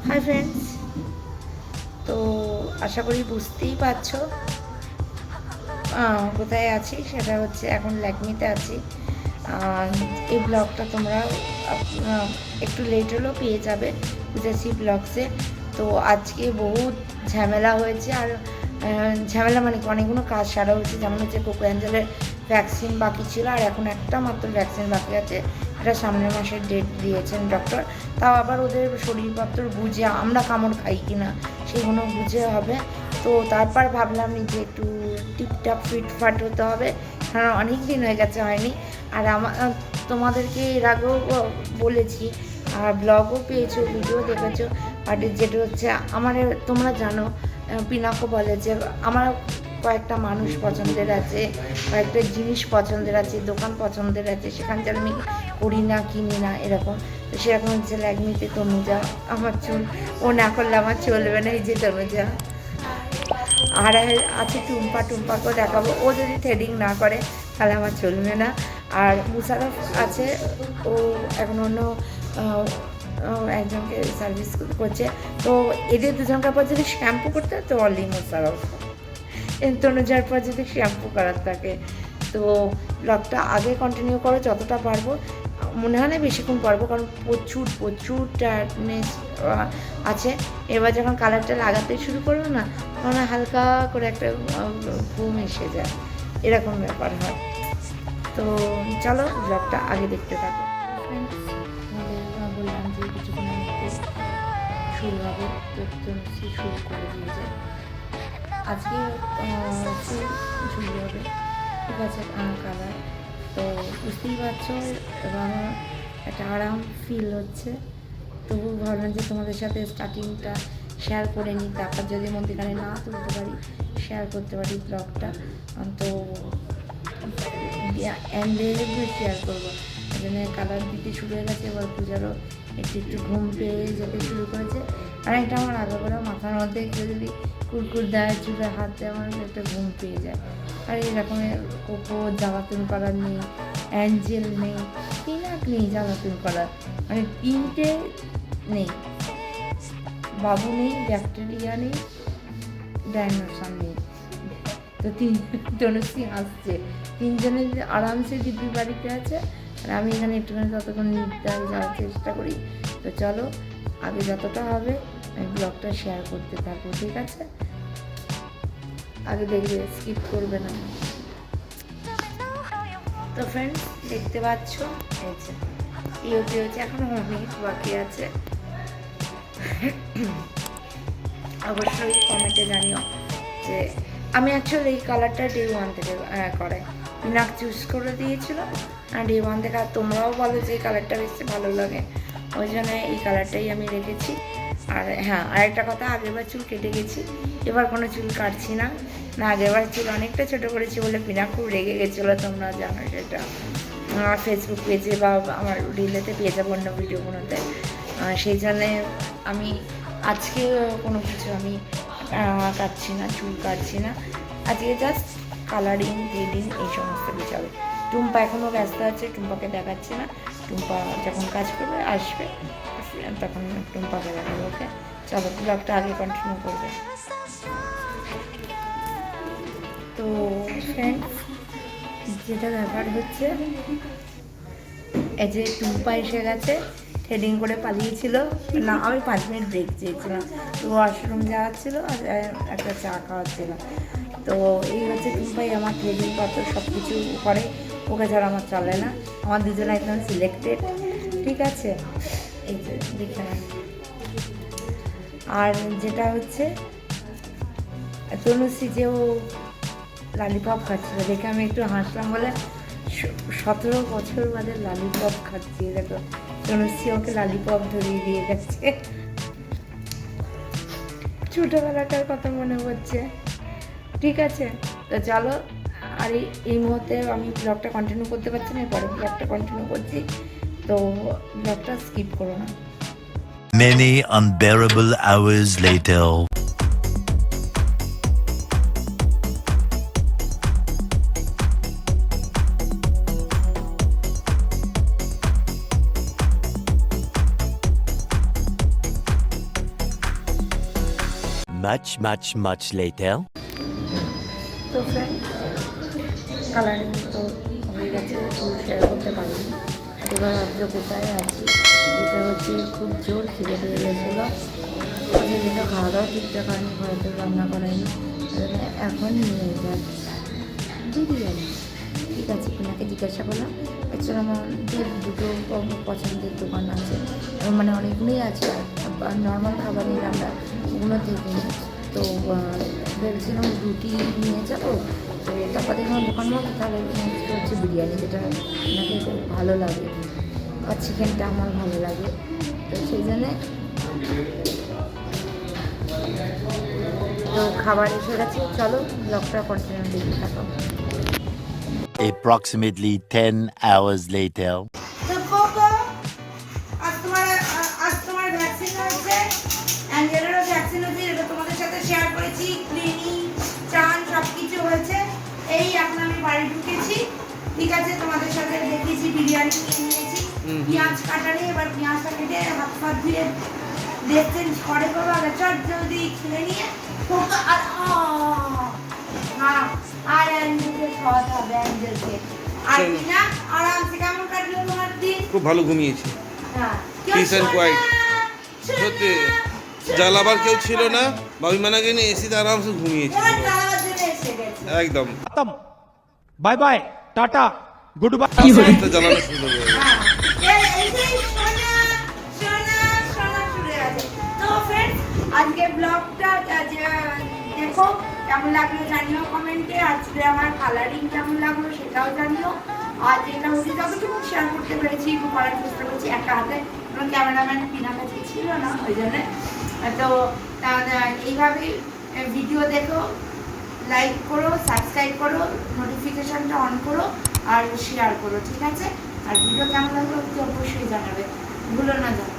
Hi friends, তো আশা করি বুঝতেই পারছো কোথায় আছি। সেটা হচ্ছে এখন ল্যাকমিতে আছি। এই ব্লগটা তোমরা একটু লেট হলেও পেয়ে যাবে বুঝেছি ব্লগসে। তো আজকে বহুত ঝামেলা হয়েছে, আর ঝামেলা মানে অনেকগুলো কাজ সারা হয়েছে। যেমন হচ্ছে কোকো অ্যাঞ্জেলের ভ্যাকসিন বাকি ছিল, আর এখন একটা মাত্র ভ্যাকসিন বাকি আছে। এটা সামনের মাসের ডেট দিয়েছেন ডক্টর। তাও আবার ওদের শরীরপত্র বুঝে আমরা কামড় খাই কিনা সেগুলো বুঝে হবে। তো তারপর ভাবলাম যে একটু টিপটাপ ফিটফাট হতে হবে, কারণ অনেক দিন হয়ে গেছে হয়নি। আর তোমাদেরকে এর আগেও বলেছি, আর ব্লগও পেয়েছো, ভিডিও দেখেছো। বাট যেটা হচ্ছে আমার, তোমরা জানো পিনাকো বলে যে আমার কয়েকটা মানুষ পছন্দের আছে, কয়েকটা জিনিস পছন্দের আছে, দোকান পছন্দের আছে, সেখান থেকে আমি করি না, কিনি না, এরকম। তো সেরকম হচ্ছে ল্যাকমিতে তনুজা। আমার চুল ও না করলে আমার চলবে না, এই যে তনুজা। আর আছে টুম্পা, টুম্পাকেও দেখাবো। ও যদি থ্রেডিং না করে তাহলে আমার চলবে না। আর মুশারফ আছে, ও এখন অন্য একজনকে সার্ভিস করছে। তো এদের দুজনকার পর যদি শ্যাম্পু করতে হয় তো অনলি মুশারফ, তনুজার পর যদি শ্যাম্পু করার থাকে। তো ব্লগটা আগে কন্টিনিউ করো যতটা পারবো। মনে হয় না বেশিক্ষণ পারবো, কারণ প্রচুর প্রচুর টায়ার্ডনেস আছে। এবার যখন কালারটা লাগাতে শুরু করবো না, তখন হালকা করে একটা ঘুম এসে যায়, এরকম ব্যাপার হয়। তো চলো ব্লগটা আগে দেখতে থাকো। বললাম যে কিছুক্ষণের মধ্যে শুরু হবে, তো শুরু করে দিয়ে যায়। আজকে চুল ঝুলি হবে, ঠিক আছে, কালার। তো বুঝতেই পারছো আমার একটা আরাম ফিল হচ্ছে। তবু ভাবলাম যে তোমাদের সাথে স্টার্টিংটা শেয়ার করে নিই, তারপর যদি মধ্যেখানে না তুলতে পারি শেয়ার করতে পারি ব্লগটা। তো এন্ডে শেয়ার করবো। এই জন্য কালার দিতে শুরু হয়ে গেছে। এবার পূজারও একটু একটু ঘুম পেয়ে যেতে শুরু করেছে। আর একটা আমার আগে করে মাথার মধ্যে কেউ যদি কুরকুর দেয়, চুলে হাত দেয়, আমার একটা ঘুম পেয়ে যায়। আর এরকমের কোকো জ্বালাতন করার নেই, অ্যাঞ্জেল নেই, পিনাক নেই জ্বালাতন করার, মানে তিনটে নেই। বাবু নেই, ব্যাকটেরিয়া নেই, ডাইনোসর নেই। তো তনুশ্রী আসছে, তিনজনের আরামসে দিব্যি বাড়িতে আছে, আর আমি এখানে একটুখানি ততক্ষণ নির্দায় যাওয়ার চেষ্টা করি। তো চলো আগে যতটা হবে আমি ব্লগটা শেয়ার করতে থাকবো, ঠিক আছে? আগে দেখবে, স্কিপ করবে না। তো ফ্রেন্ডস দেখতে পাচ্ছ, এই হচ্ছে এখন অনেক বাকি আছে। অবশ্যই কমেন্টে জানিও যে আমি অ্যাকচুয়ালি এই কালারটা ডে 1 থেকে করাই, পিনাক চুজ করে দিয়েছিল ডে 1 থেকে। আর তোমরাও বলো যে এই কালারটা বেশি ভালো লাগে, ওই জন্য এই কালারটাই আমি রেখেছি। আর হ্যাঁ, আরেকটা কথা, আগেরবার চুল কেটে গেছি, এবার কোনো চুল কাটছি না। আগেরবার চুল অনেকটা ছোটো করেছি বলে পিনাক খুব রেগে গেছিলো, তোমরা জানো সেটা। আমার ফেসবুক পেজে বা আমার রিলেতে পেয়ে যাবো অন্য ভিডিওগুলোতে। সেই জন্যে আমি আজকে কোনো কিছু আমি কাটছি না, চুল কাটছি না। আজকে জাস্ট কালারিং, থ্রেডিং এই সমস্ত কিছু হবে। টুম্পা এখনও ব্যস্ত আছে, টুম্পাকে দেখাচ্ছি না। টুম্পা যখন কাজ করবে আসবে, তখন টুম্পাকে দেখাবো। ওকে, চলো ব্লগটা আগে কন্টিনিউ করবে। তো ফ্রেন্ডস, যেটা ব্যাপার হচ্ছে, এই যে টুম্পা এসে গেছে, থ্রেডিং করে পালিয়েছিল না। আমি 5 মিনিট ব্রেক চেয়েছিলাম, তো ওয়াশরুম যাওয়ার ছিল আর একটা চা খাওয়ার ছিল। তো এই হচ্ছে টুম্পাই, আমার থ্রেডিং পত্র সব কিছু করে, ওকে ছাড়া আমার চলে না। আমার দুজনে একদম সিলেক্টেড, ঠিক আছে? এই যে দেখে নেন। আর যেটা হচ্ছে তনুশ্রী, যে ও লালিপপ খাচ্ছিল দেখে আমি একটু হাসলাম, বলে 17 বছর বাদে লালিপপ খাচ্ছি। দেখো তনুশ্রী ওকে লালিপপ ধরিয়ে দিয়ে গেছে, ছোটোবেলাটার কথা মনে পড়ছে। ঠিক আছে, তো চলো। আর এই মুহূর্তে আমি ব্লগটা কন্টিনিউ করতে পারছি না, পরে ব্লগটা কন্টিনিউ করছি। তো ব্লগটা স্কিপ করো না। Many unbearable hours later. much later. তো ফ্রেন্ড, কালারিং তো হয়ে গেছে, ফুল শেয়ার করতে পারিনি। এবার ভাবছো কোথায় আছি। এটা হচ্ছে খুব জোর খিদে পেয়ে গেছিলো, সেজন্য খাওয়া দাওয়া ঠিকঠাক হয়নি, ঘরেতে রান্না করাইনি। এখন নিয়ে যাচ্ছি বিরিয়ানি। ঠিক আছে, ওনাকে জিজ্ঞাসা করলাম। অ্যাকচুয়ালি আমাদের দুটো পছন্দের দোকান আছে, মানে অনেকগুলোই আছে। নর্মাল খাবার নিলে আমরা ওগুলো থেকে নিই। তো ভেবেছিলাম রুটি নিয়ে যাবো। তো তারপর দেখলাম দোকান বলতে, তাহলে নেক্সট হচ্ছে বিরিয়ানি, যেটা ওনাকে খুব ভালো লাগে, আর চিকেনটা আমার ভালো লাগে। তো সেই জন্যে তো খাবার এসে গেছে। চলো ব্লগটা কন্টিনিউ দেখতে থাকো। Approximately 10 hours later. তো কোকো, আজ তোমার ভ্যাকসিন হয়েছে, অ্যাঞ্জেলারও ভ্যাকসিন হয়েছে, এটা তোমাদের সাথে শেয়ার করেছি। ক্লিনিং, চান সব কিছু হয়েছে। এই এখন আমি বাড়ি ঢুকেছি। ঠিক আছে, তোমাদের সাথে দেখিয়েছি বিরিয়ানি নিয়ে নিয়েছি, পেঁয়াজ কাটা নিয়ে। এবার পেঁয়াজটা কেটে হাত ফাত ধুয়ে ড্রেস চেঞ্জ করে করবো। আগে চট যদি খেলে নিয়ে কোকো আর আর অ্যাঞ্জেলকে খাওয়াতে হবে, অ্যাঞ্জেলকে। আর না আরামসে কেমন কাটলো তোমার দিন? খুব ভালো ঘুমিয়েছি। হ্যাঁ, Peace and quiet. সত্যি জ্বালাবার কেউ ছিল না, বাবিমানাকে নিয়ে এসিতে আরামসে ঘুমিয়েছি একদম। खत्म bye bye tata goodbye জ্বালানো শুরু হয়ে গেছে। আজকে ব্লগটা দেখো কেমন লাগলো জানিও কমেন্টে। আজকে আমার কালারিং কেমন লাগলো সেটাও জানিও। আর যেটা হচ্ছে যতটুকু শেয়ার করতে পেরেছি করার চেষ্টা করছি একা হাতে, এবং ক্যামেরাম্যান পিনা কাছে ছিল না, ওই জন্যে। তো এইভাবেই ভিডিও দেখো, লাইক করো, সাবস্ক্রাইব করো, নোটিফিকেশানটা অন করো, আর শেয়ার করো। ঠিক আছে? আর ভিডিও কেমন লাগলো অবশ্যই জানাবে, ভুলো না জানো।